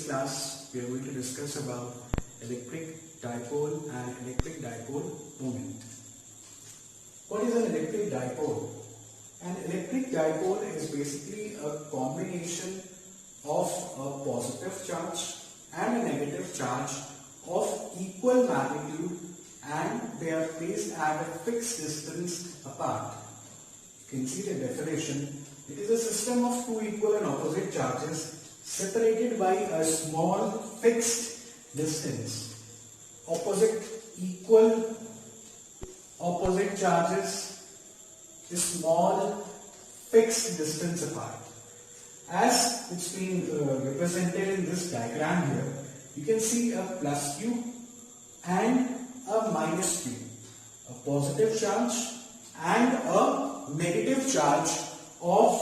class we are going to discuss about electric dipole and electric dipole moment. What is an electric dipole? An electric dipole is basically a combination of a positive charge and a negative charge of equal magnitude, and they are placed at a fixed distance apart. You can see the definition. It is a system of two equal and opposite charges separated by a small fixed distance. Opposite charges is small fixed distance apart. As it's been represented in this diagram here, you can see a plus Q and a minus Q, a positive charge and a negative charge of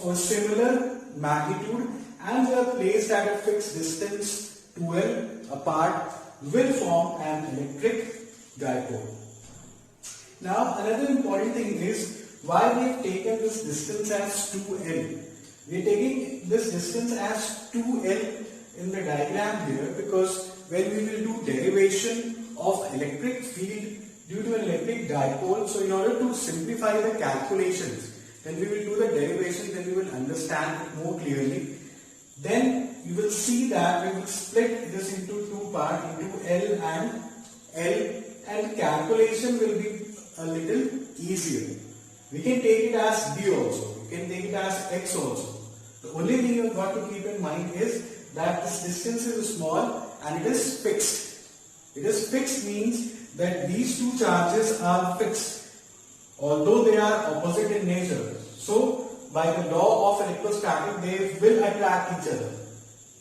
a similar magnitude, and they are placed at a fixed distance 2L apart, will form an electric dipole. Now another important thing is why we have taken this distance as 2L. We are taking this distance as 2L in the diagram here because when we will do derivation of electric field due to an electric dipole, so in order to simplify the calculations, when we will do the derivation, then we will understand it more clearly. Then you will see that we will split this into two parts, into L and L, and calculation will be a little easier. We can take it as B also, we can take it as X also. The only thing you have got to keep in mind is that this distance is small and it is fixed. It is fixed means that these two charges are fixed, although they are opposite in nature. So by the law of electrostatic, they will attract each other.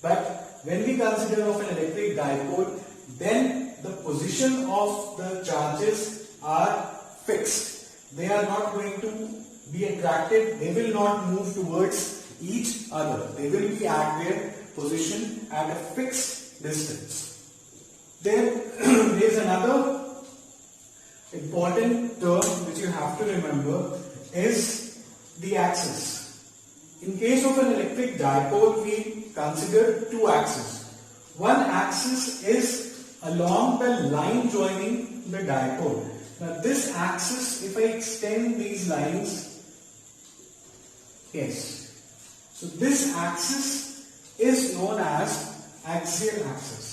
But when we consider of an electric dipole, then the position of the charges are fixed. They are not going to be attracted. They will not move towards each other. They will be at their position at a fixed distance. Then there is another important term which you have to remember is the axis. In case of an electric dipole, we consider two axes. One axis is along the line joining the dipole. Now this axis, if I extend these lines, yes, so this axis is known as axial axis.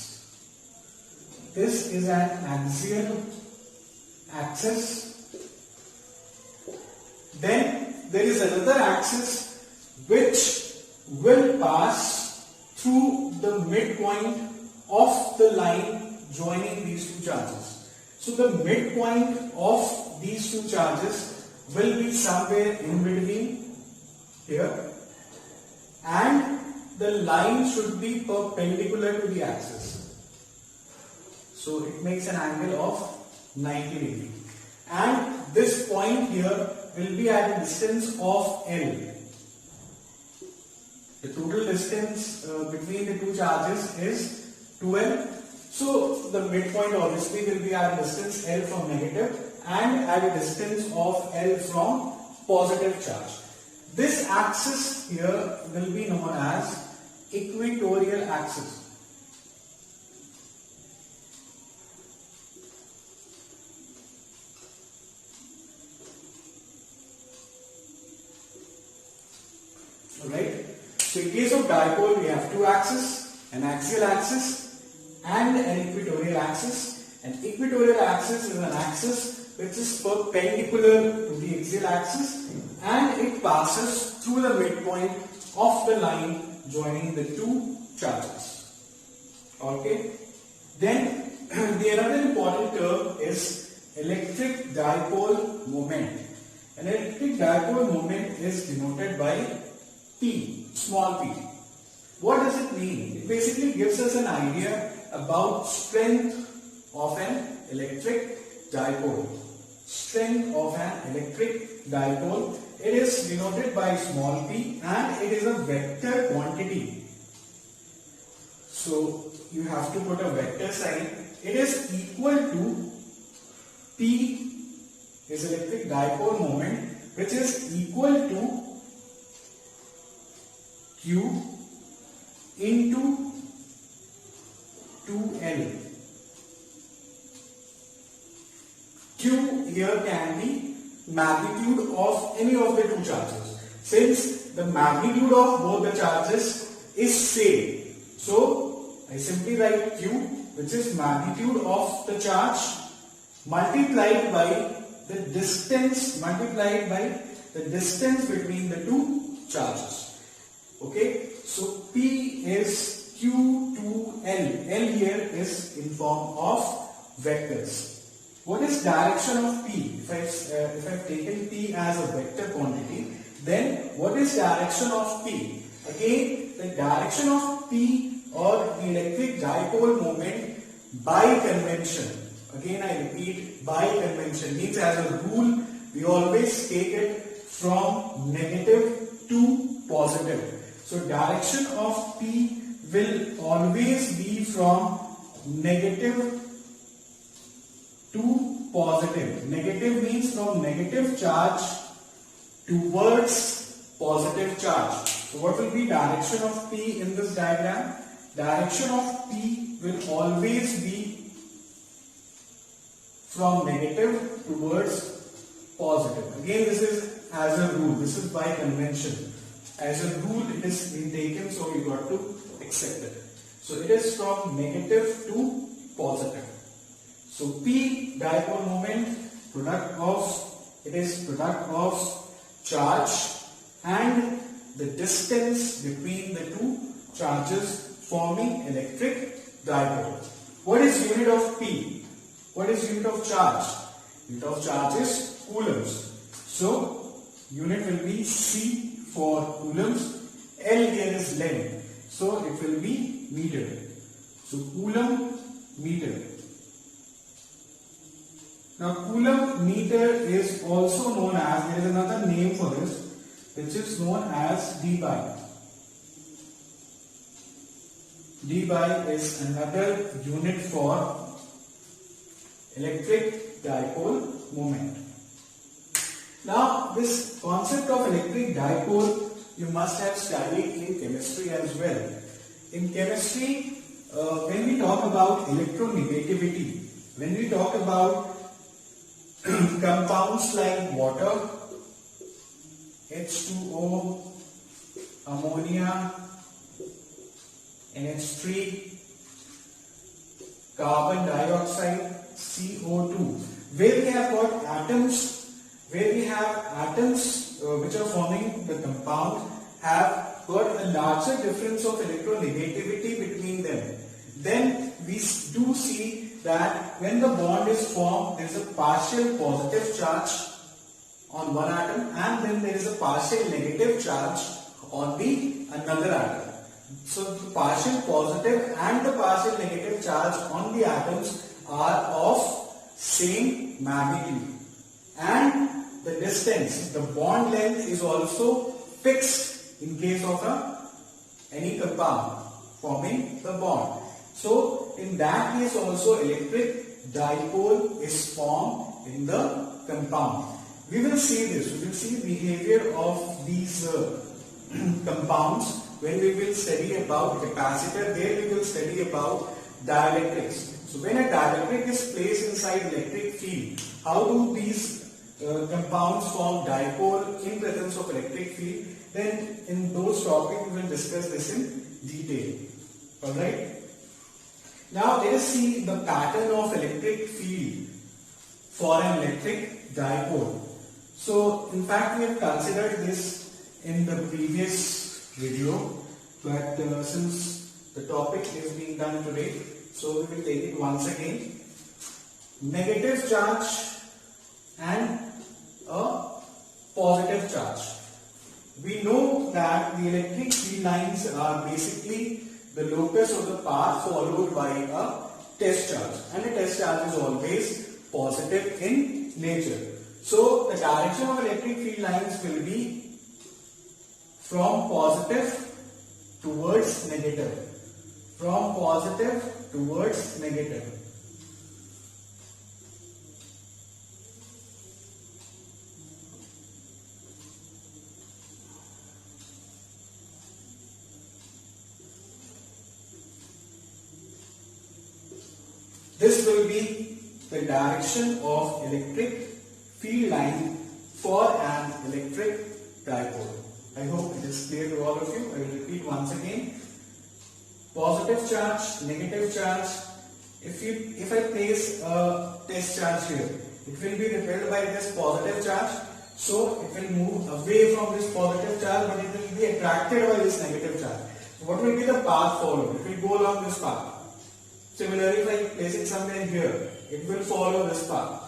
This is an axial axis. Then there is another axis which will pass through the midpoint of the line joining these two charges. So the midpoint of these two charges will be somewhere in between here, and the line should be perpendicular to the axis. So it makes an angle of 90 degrees. And this point here will be at a distance of L. The total distance between the two charges is 2L. So the midpoint obviously will be at a distance L from negative and at a distance of L from positive charge. This axis here will be known as equatorial axis. Alright, so in case of dipole we have two axes, an axial axis and an equatorial axis. An equatorial axis is an axis which is perpendicular to the axial axis and it passes through the midpoint of the line joining the two charges. Okay, then the another important term is electric dipole moment. An electric dipole moment is denoted by P, small p. What does it mean? It basically gives us an idea about strength of an electric dipole. Strength of an electric dipole. It is denoted by small p and it is a vector quantity. So you have to put a vector sign. It is equal to P is electric dipole moment, which is equal to Q into 2L. Q here can be magnitude of any of the two charges. Since the magnitude of both the charges is same, so I simply write Q, which is magnitude of the charge multiplied by the distance between the two charges. Okay, so P is Q2L. L here is in form of vectors. What is direction of P? If I've taken P as a vector quantity, then what is direction of P? Again, the direction of P or the electric dipole moment by convention. Again, I repeat, by convention means as a rule, we always take it from negative to positive. So direction of P will always be from negative to positive. Negative means from negative charge towards positive charge. So what will be direction of P in this diagram? Direction of P will always be from negative towards positive. Again, this is as a rule. This is by convention. As a rule, it is being taken, so you got to accept it. So it is from negative to positive. So P dipole moment, product of charge and the distance between the two charges forming electric dipole. What is unit of P? What is unit of charge? Unit of charge is coulombs. So unit will be C for coulombs. L here is length. So it will be meter. So coulomb meter. Now coulomb meter is also known as, there is another name for this, which is known as dBi. dBi is another unit for electric dipole moment. Now this concept of electric dipole you must have studied in chemistry as well. In chemistry, when we talk about electronegativity, when we talk about compounds like water, H2O, ammonia, NH3, carbon dioxide, CO2, where we have got atoms, which are forming the compound have got a larger difference of electronegativity between them. Then we do see that when the bond is formed, there is a partial positive charge on one atom and then there is a partial negative charge on the another atom. So the partial positive and the partial negative charge on the atoms are of same magnitude, and the distance, the bond length is also fixed in case of any compound forming the bond. So in that case also electric dipole is formed in the compound. We will see this, we will see behavior of these compounds when we will study about capacitor. There we will study about dielectrics. So when a dielectric is placed inside electric field, how do these compounds form dipole in presence of electric field? Then in those topics we will discuss this in detail. Alright. Now let us see the pattern of electric field for an electric dipole. So in fact we have considered this in the previous video, but since the topic is being done today, so we will take it once again. Negative charge and a positive charge. We know that the electric field lines are basically the locus of the path followed by a test charge, and a test charge is always positive in nature. So the direction of electric field lines will be from positive towards negative, from positive towards negative. this will be the direction of electric field line for an electric dipole. I hope it is clear to all of you. I will repeat once again. Positive charge, negative charge. If I place a test charge here, it will be repelled by this positive charge. So it will move away from this positive charge, but it will be attracted by this negative charge. So what will be the path followed? It will go along this path. Similarly, if I place it somewhere here, it will follow this path.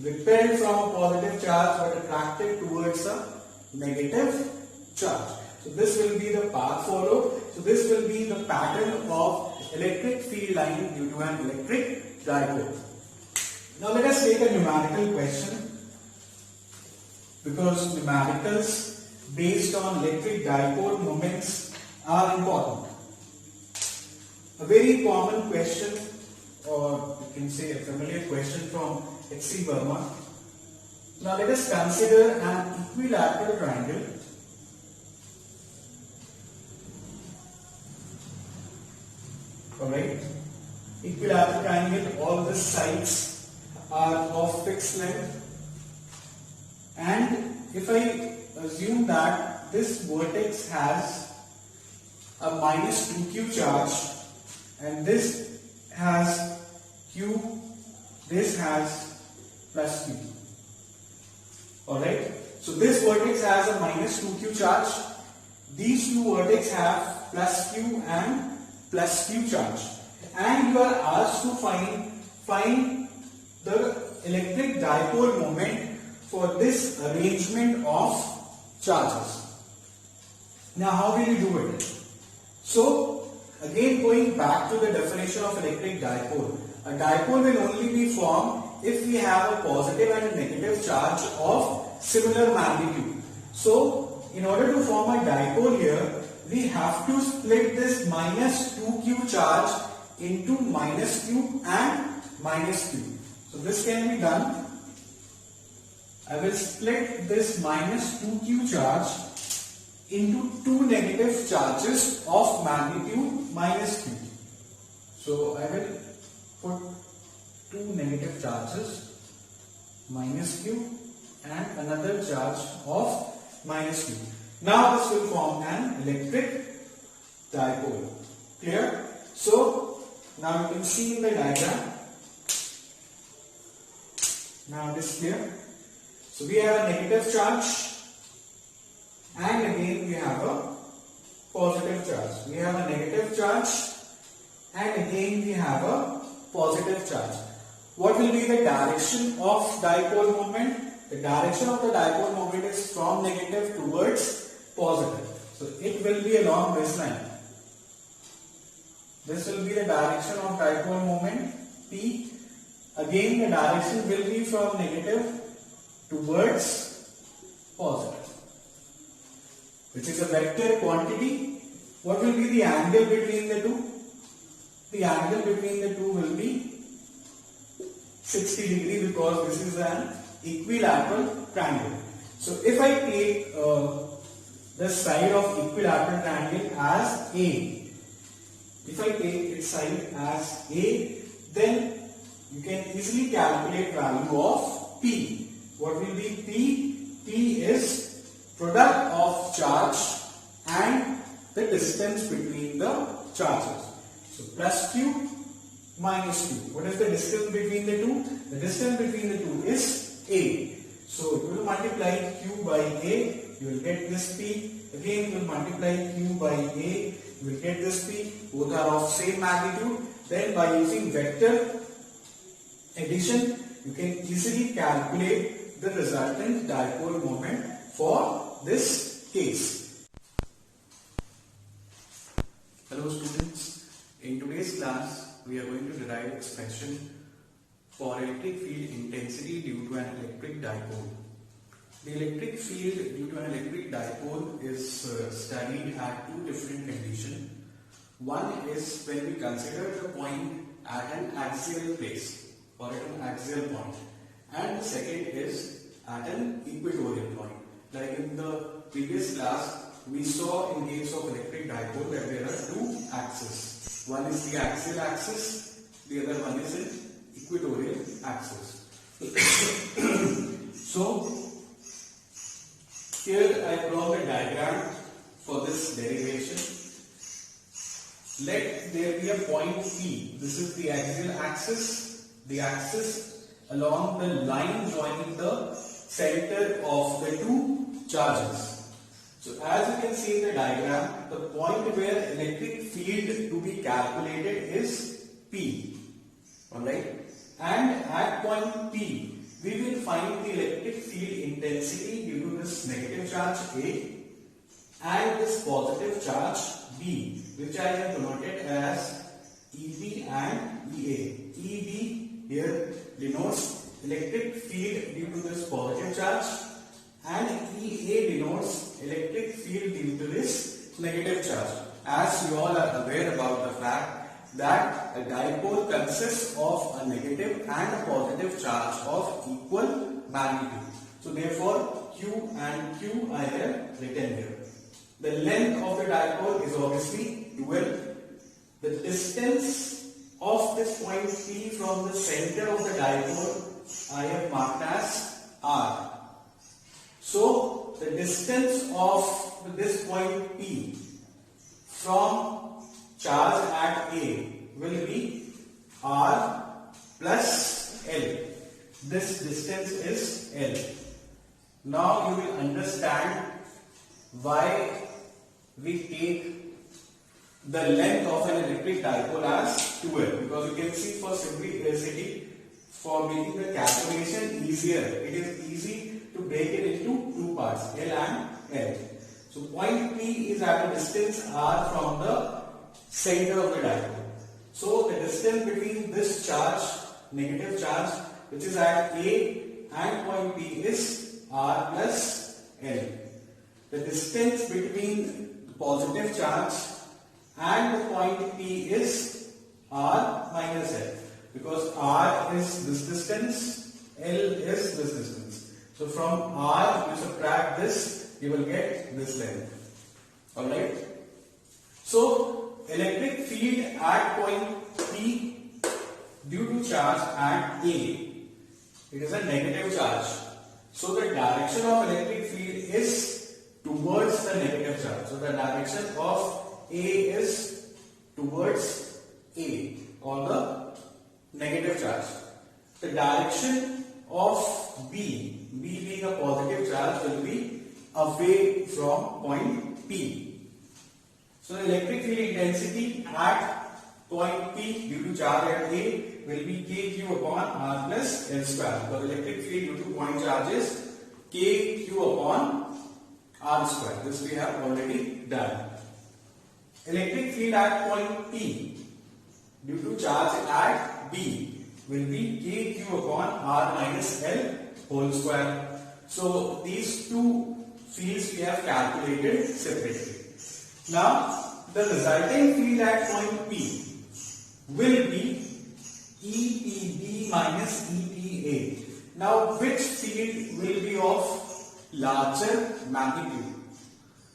Repelled from a positive charge but attracted towards a negative charge. So this will be the path followed. So this will be the pattern of electric field line due to an electric dipole. Now let us take a numerical question, because numericals based on electric dipole moments are important. A very common question, or you can say a familiar question from H.C. Verma. Now let us consider an equilateral triangle. Alright, equilateral triangle, all the sides are of fixed length, and if I assume that this vertex has a minus 2q charge and this has q, this has plus q. Alright, so this vertex has a minus 2q charge, these two vertex have plus q and plus q charge, and you are asked to find the electric dipole moment for this arrangement of charges. Now how will you do it? So again, going back to the definition of electric dipole, a dipole will only be formed if we have a positive and a negative charge of similar magnitude. So in order to form a dipole here, we have to split this minus 2q charge into minus q and minus q. So this can be done. I will split this minus 2q charge into two negative charges of magnitude minus q. So I will put two negative charges, minus q and another charge of minus q. Now this will form an electric dipole. Clear? So now you can see in the diagram. Now it is clear. So we have a negative charge and again we have a positive charge. We have a negative charge and again we have a positive charge. What will be the direction of dipole moment? The direction of the dipole moment is from negative towards positive. So it will be along this line. This will be the direction of dipole moment P. Again the direction will be from negative towards positive, which is a vector quantity. What will be the angle between the two? The angle between the two will be 60 degrees because this is an equilateral triangle. So if I take the side of equilateral triangle as A, if I take its side as A, then you can easily calculate value of P. What will be P? P is product of charge and the distance between the charges. So plus Q minus Q. What is the distance between the two? The distance between the two is A. So you will multiply Q by A, you will get this P. Again you will multiply Q by A, you will get this P. Both are of same magnitude. Then by using vector addition, you can easily calculate the resultant dipole moment for this case. Hello students, in today's class we are going to derive expression for electric field intensity due to an electric dipole. The electric field due to an electric dipole is studied at two different conditions. One is when we consider the point at an axial place or at an axial point, and the second is at an equatorial point. Like in the previous class, we saw in case of electric dipole that there are two axes. One is the axial axis, the other one is in equatorial axis. So here I draw the diagram for this derivation. Let there be a point P. This is the axial axis, the axis along the line joining the center of the two charges. So as you can see in the diagram, the point where electric field to be calculated is P. Alright? And at point P, we will find the electric field intensity due to this negative charge A and this positive charge B, which I have denoted as EB and EA. EB here denotes electric field due to this positive charge and EA denotes electric field due to this negative charge. As you all are aware about the fact that a dipole consists of a negative and a positive charge of equal magnitude. So therefore Q and Q I have written here. The length of the dipole is obviously 12. The distance of this point P from the center of the dipole I have marked as R. So the distance of this point P from charge at A will be R plus L. This distance is L. Now you will understand why we take the length of an electric dipole as 12, because you can see for simplicity, for making the calculation easier, it is easy to break it into two parts, L and L. So point P is at a distance R from the center of the dipole. So the distance between this charge, negative charge, which is at A and point P is R plus L. The distance between the positive charge and the point P is R minus L, because R is this distance, L is this distance. So from R you subtract this, you will get this length. Alright. So electric field at point P due to charge at A, it is a negative charge. So the direction of electric field is towards the negative charge. So the direction of A is towards A on the negative charge. The direction of B being a positive charge, will be away from point P. So the electric field intensity at point P due to charge at A will be kq upon R plus L square, because electric field due to point charge is kq upon R square. This we have already done. Electric field at point P due to charge at B will be kq upon R minus L whole square. So these two fields we have calculated separately. Now the resulting field at point P will be EPB minus EPA. Now which field will be of larger magnitude?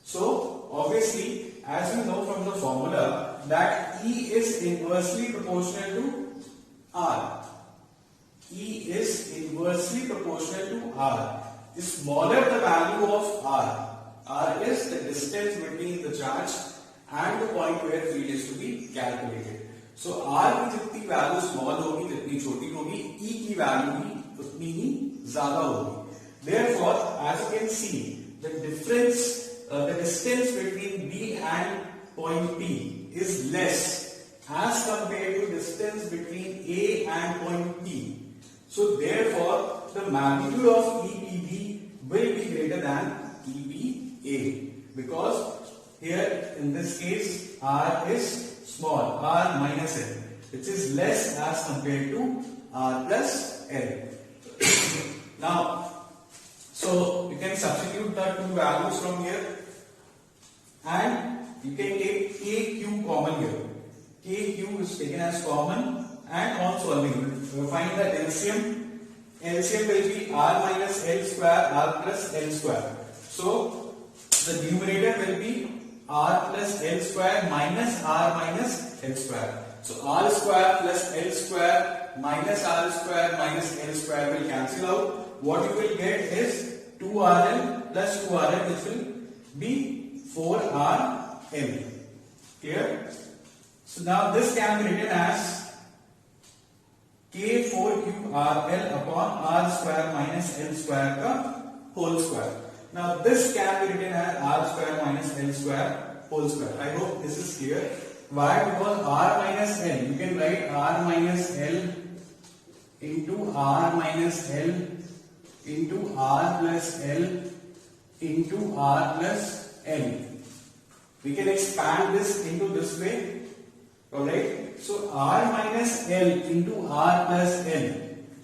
So obviously, as you know from the formula, that E is inversely proportional to R. E is inversely proportional to R. The smaller the value of R is the distance between the charge and the point where field is to be calculated. So R की जितनी value small होगी, जितनी छोटी होगी, E की value भी उतनी ही ज़्यादा होगी. Therefore, as you can see, the difference, the distance between B and point P is less as compared to distance between A and point P. So therefore, the magnitude of EPB will be greater than EPA, because here in this case R is small, R minus L, which is less as compared to R plus L. Now, so you can substitute the two values from here and you can take KQ common here. KQ is taken as common, and on solving we will find the LCM. LCM will be R minus L square, R plus L square. So the numerator will be r plus L square minus r minus L square. So r square plus L square minus r square minus L square will cancel out. What you will get is 2rl plus 2rl, which will be 4rl. Clear? So now this can be written as K4qRL upon r square minus L square ka whole square. Now this can be written as r square minus L square whole square. I hope this is clear. Why? Because r minus L, you can write r minus L into r minus L into r plus L into r plus L. We can expand this into this way. Alright. So r minus L into r plus L.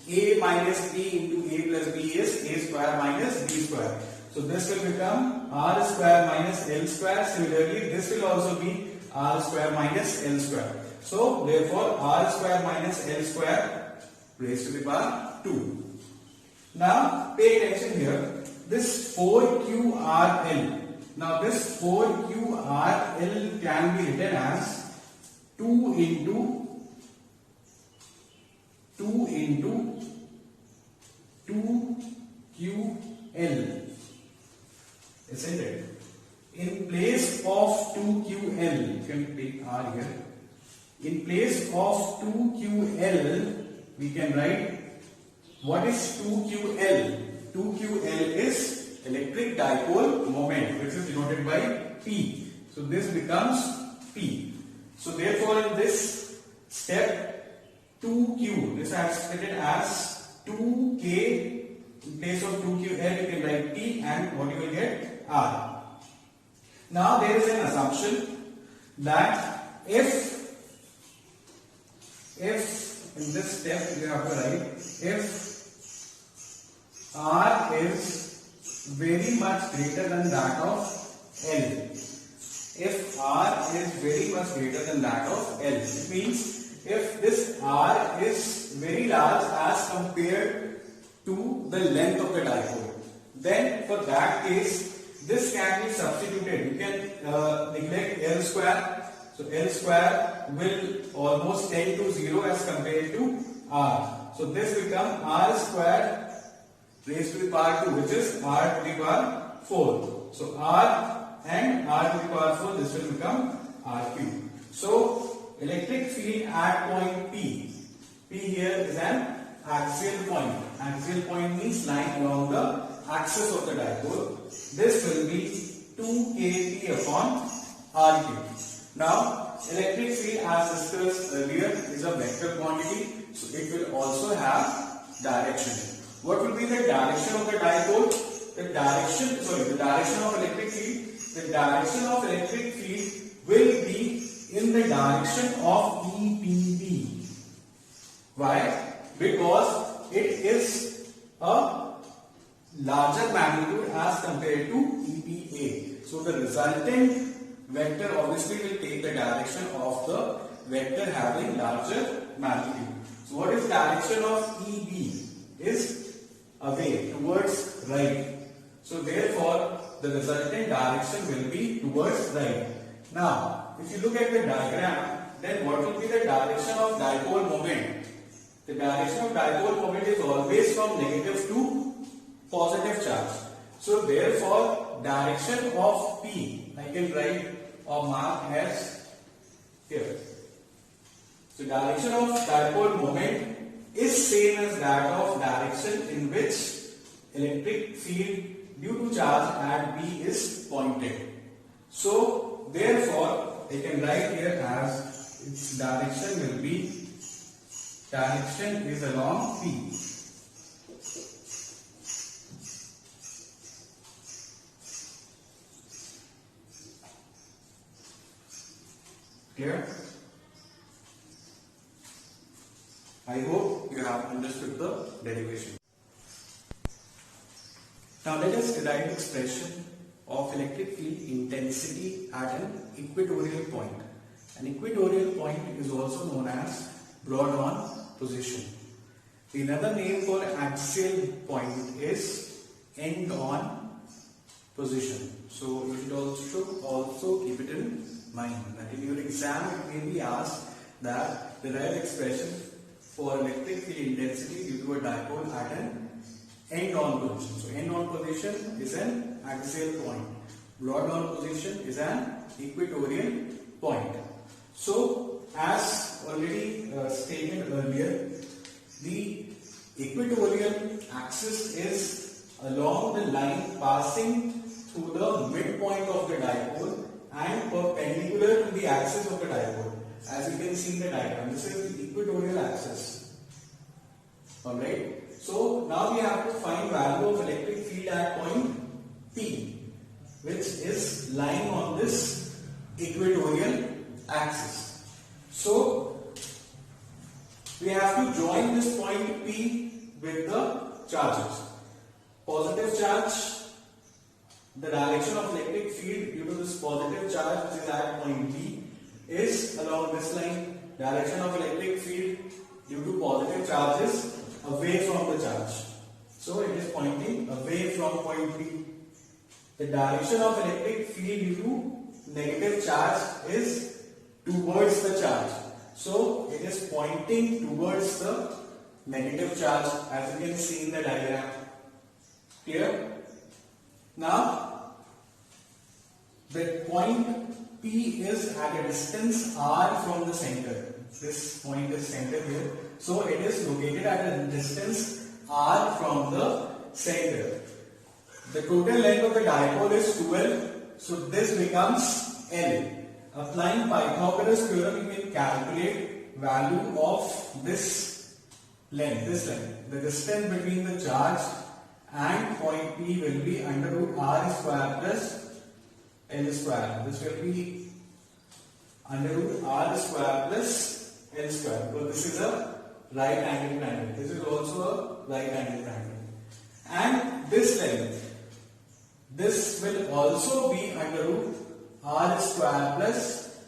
A minus B into A plus B is A square minus B square. So this will become r square minus L square. Similarly, this will also be r square minus L square. So therefore r square minus L square raised to the power 2. Now pay attention here. This 4qRL. Now this 4qRL can be written as 2 into 2qL. Isn't it? In place of 2qL, you can take r here. In place of 2qL, we can write, what is 2qL? 2qL is electric dipole moment, which is denoted by P. So this becomes P. So therefore in this step 2q, this I have stated as 2k. In place of 2qL, you can write P, and what you will get? R. Now there is an assumption that if in this step you have to write, if R is very much greater than that of L. If R is very much greater than that of L, it means if this R is very large as compared to the length of the dipole, then for that case this can be substituted. You can neglect L square. So L square will almost tend to 0 as compared to R. So this becomes R square raised to the power 2, which is R to the power 4. So R and R to the power 4, this will become R cube. So electric field at point P. P here is an axial point. Axial point means lying along the axis of the dipole. This will be 2kP upon R cube. Now, electric field, as discussed earlier, is a vector quantity, so it will also have direction. What will be the direction of the dipole? The direction of electric field. The direction of electric field will be in the direction of EPB. Why? Because it is a larger magnitude as compared to EPA. So the resultant vector obviously will take the direction of the vector having larger magnitude. So what is direction of EB? Is away, towards right. So therefore the resultant direction will be towards right. Now if you look at the diagram, then what will be the direction of dipole moment? The direction of dipole moment is always from negative to positive charge. So therefore direction of P, I can write or mark as here. So direction of dipole moment is same as that of direction in which electric field due to charge at B is pointed. So therefore I can write here as its direction will be, direction is along P. Clear? I hope you have understood the derivation. Now let us derive the expression of electric field intensity at an equatorial point. An equatorial point is also known as broad-on position. Another name for axial point is end-on position. So you should also keep it in mind that in your exam it may be asked that derive expression for electric field intensity due to a dipole at an end-on position. So end-on position is an axial point. Broad-on position is an equatorial point. So as already stated earlier, the equatorial axis is along the line passing through the midpoint of the dipole and perpendicular to the axis of the dipole. As you can see in the diagram, this is the equatorial axis. Alright. So now we have to find value of electric field at point P, which is lying on this equatorial axis. So we have to join this point P with the charges. Positive charge, the direction of electric field due to this positive charge which is at point P is along this line. Direction of electric field due to positive charges away from the charge. So it is pointing away from point P. The direction of electric field due to negative charge is towards the charge. So it is pointing towards the negative charge, as you can see in the diagram. Clear? Now, the point P is at a distance r from the center. This point is center here. So it is located at a distance r from the center. The total length of the dipole is 12. So this becomes L. Applying Pythagoras theorem, you can calculate value of this length. The distance between the charge and point P will be under root r square plus L square. This will be under root r square plus L square, because this is a right angle triangle. This is also a right angle triangle. And this length, this will also be under root r square plus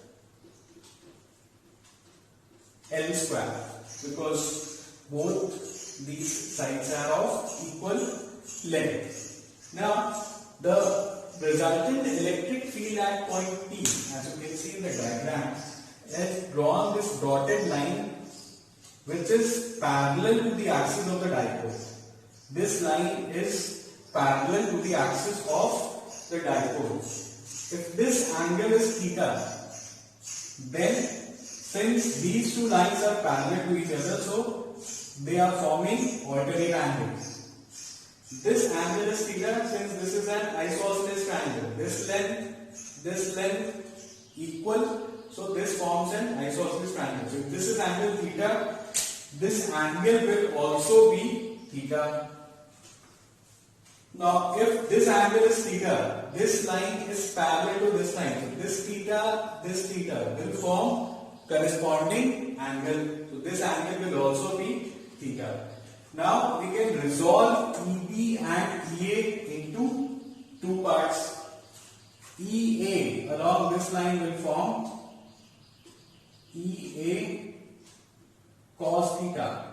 L square, because both these sides are of equal length. Now, the resultant electric field at point P, as you can see in the diagram, has drawn this dotted line which is parallel to the axis of the dipole. This line is parallel to the axis of the dipole. If this angle is theta, then since these two lines are parallel to each other, so they are forming alternate angles. This angle is theta, since this is an isosceles triangle. This length equal, so this forms an isosceles triangle. So if this is angle theta, this angle will also be theta. Now, if this angle is theta, this line is parallel to this line. So this theta will form corresponding angle. So this angle will also be theta. Now we can resolve EB and EA into two parts. EA along this line will form EA cos theta.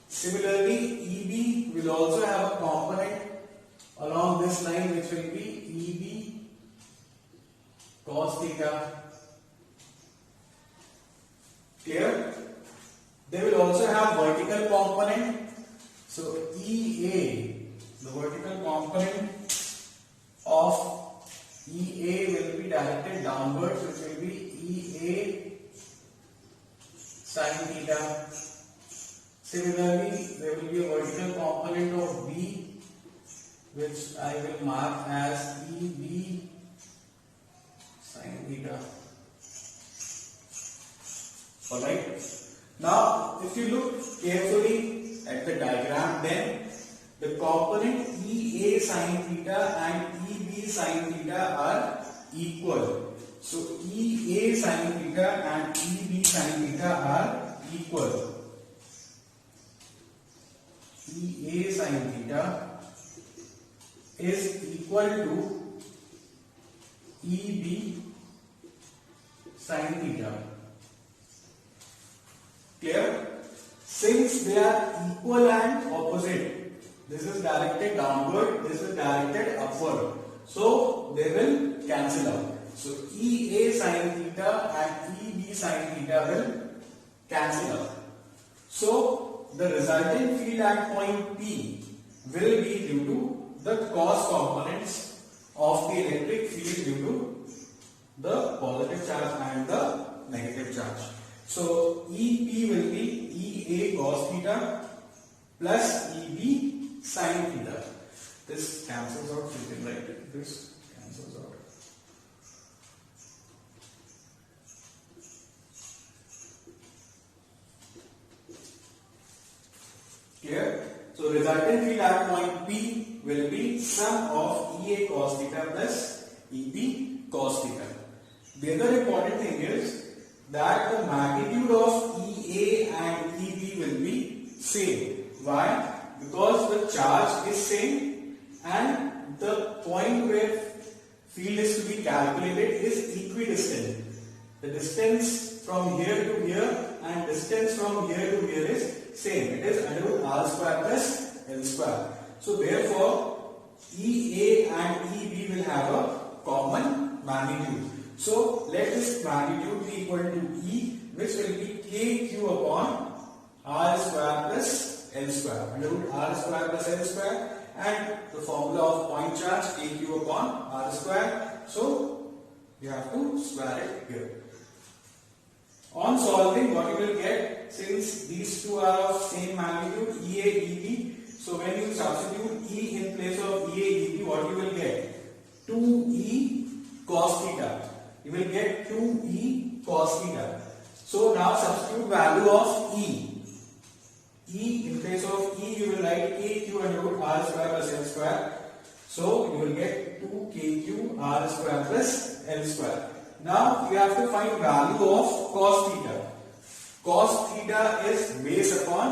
Similarly, EB will also have a component along this line which will be EB cos theta. Clear? They will also have vertical component. So EA, the vertical component of EA will be directed downwards, which will be EA sin theta. Similarly, there will be a vertical component of B, which I will mark as EB sin theta. Alright. Now, if you look carefully at the diagram, then the component EA sin theta and EB sin theta are equal. So, EA sin theta and EB sin theta are equal. EA sin theta is equal to EB sin theta. Clear? Since they are equal and opposite, this is directed downward, this is directed upward. So they will cancel out. So EA sin theta and EB sin theta will cancel out. So the resultant field at point P will be due to the cos components of the electric field due to the positive charge and the negative charge. So EP will be EA cos theta plus EB sin theta. This cancels out, so you can write it. This cancels out. Clear? So resultant field at point P will be sum of EA cos theta plus EB cos theta. The other important thing is that the magnitude of EA and EB will be same. Why? Because the charge is same and the point where field is to be calculated is equidistant. The distance from here to here and distance from here to here is same. It is under root R square plus L square. So therefore EA and EB will have a common magnitude. So let this magnitude be equal to E, which will be KQ upon R square plus L square. Under root R square plus L square, and the formula of point charge KQ upon R square. So you have to square it here. On solving, what you will get, since these two are of same magnitude, EA, EB, so when you substitute E in place of EA, EB, what you will get? 2E cos theta. You will get 2E cos theta. So now substitute value of E. E in place of E, you will write KQ under root R square plus L square. So you will get 2KQ R square plus L square. Now you have to find value of cos theta. Cos theta is base upon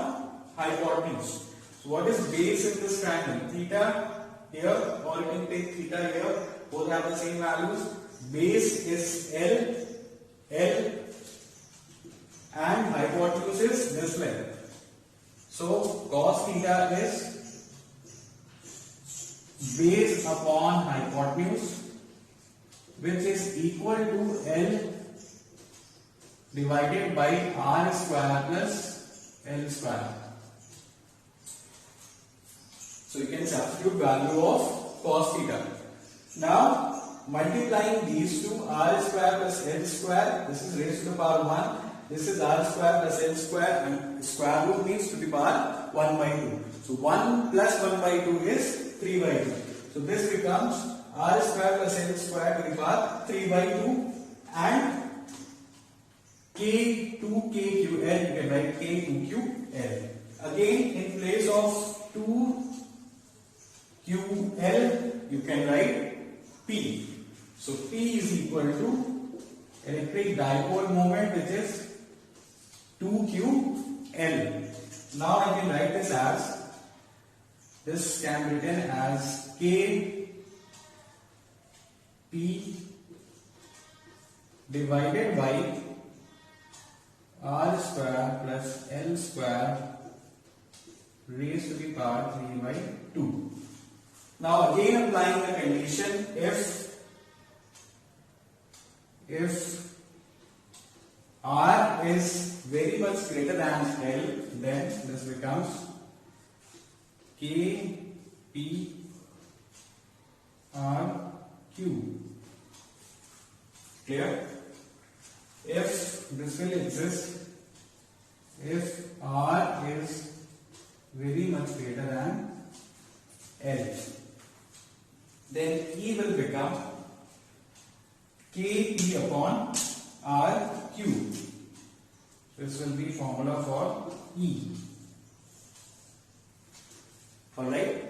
hypotenuse. So what is base in this triangle? Theta here, or you can take theta here. Both have the same values. Base is L, and hypotenuse is this length. So cos theta is base upon hypotenuse, which is equal to L divided by R square plus L square. So you can substitute value of cos theta. Now multiplying these two, R square plus L square, this is raised to the power 1, this is R square plus L square, and square root means to the power 1 by 2. So 1 plus 1 by 2 is 3 by 2. So this becomes R square plus L square to the power 3 by 2, and K 2KQL, you can write K 2QL. Again, in place of 2QL, you can write P. So P is equal to electric dipole moment, which is 2QL. Now I can write this can be written as K P divided by R square plus L square raised to the power 3 by 2. Now again applying the condition, if R is very much greater than L, then this becomes K P R Q. Clear? If this will exist, if R is very much greater than L, then E will become KP upon RQ. This will be formula for E. Alright.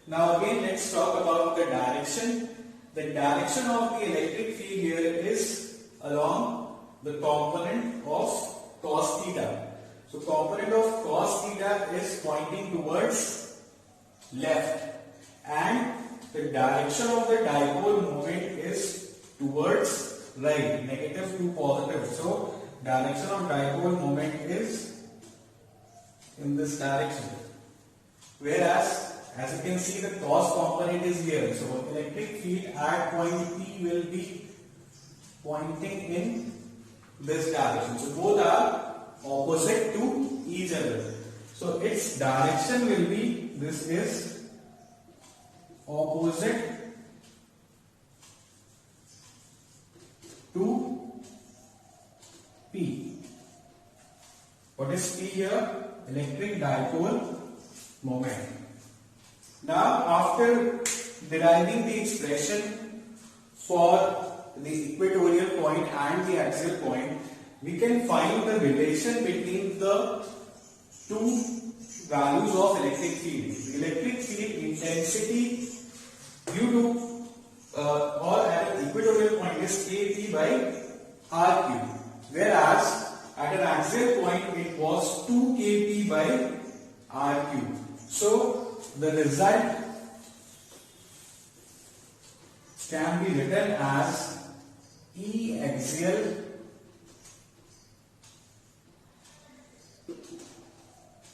Now again let's talk about the direction. The direction of the electric field here is along the component of cos theta. So component of cos theta is pointing towards left, and the direction of the dipole moment is towards right, negative to positive. So direction of dipole moment is in this direction, whereas as you can see, the cos component is here. So electric field at point P will be pointing in this direction. So both are opposite to each other. So its direction will be, this is opposite to P. What is P here? Electric dipole moment. Now, after deriving the expression for the equatorial point and the axial point, we can find the relation between the two values of electric field. The electric field intensity due to or at an equatorial point is kP by r cube, whereas at an axial point it was 2 kP by r cube. So the result can be written as E axial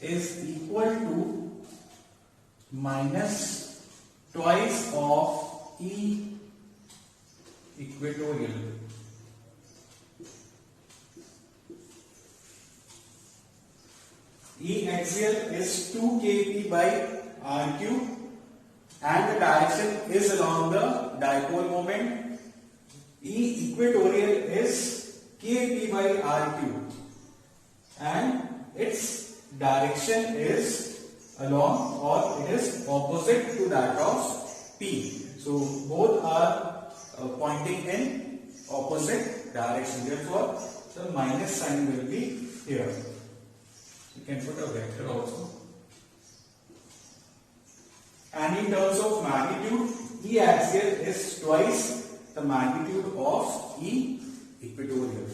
is equal to minus twice of E equatorial. E axial is 2 kP by r cube and the direction is along the dipole moment. E equatorial is kP by r cube and its direction is along, or it is opposite to that of P. So both are pointing in opposite direction. Therefore, the minus sign will be here. You can put a vector also. And in terms of magnitude, E axial is twice the magnitude of E equatorial.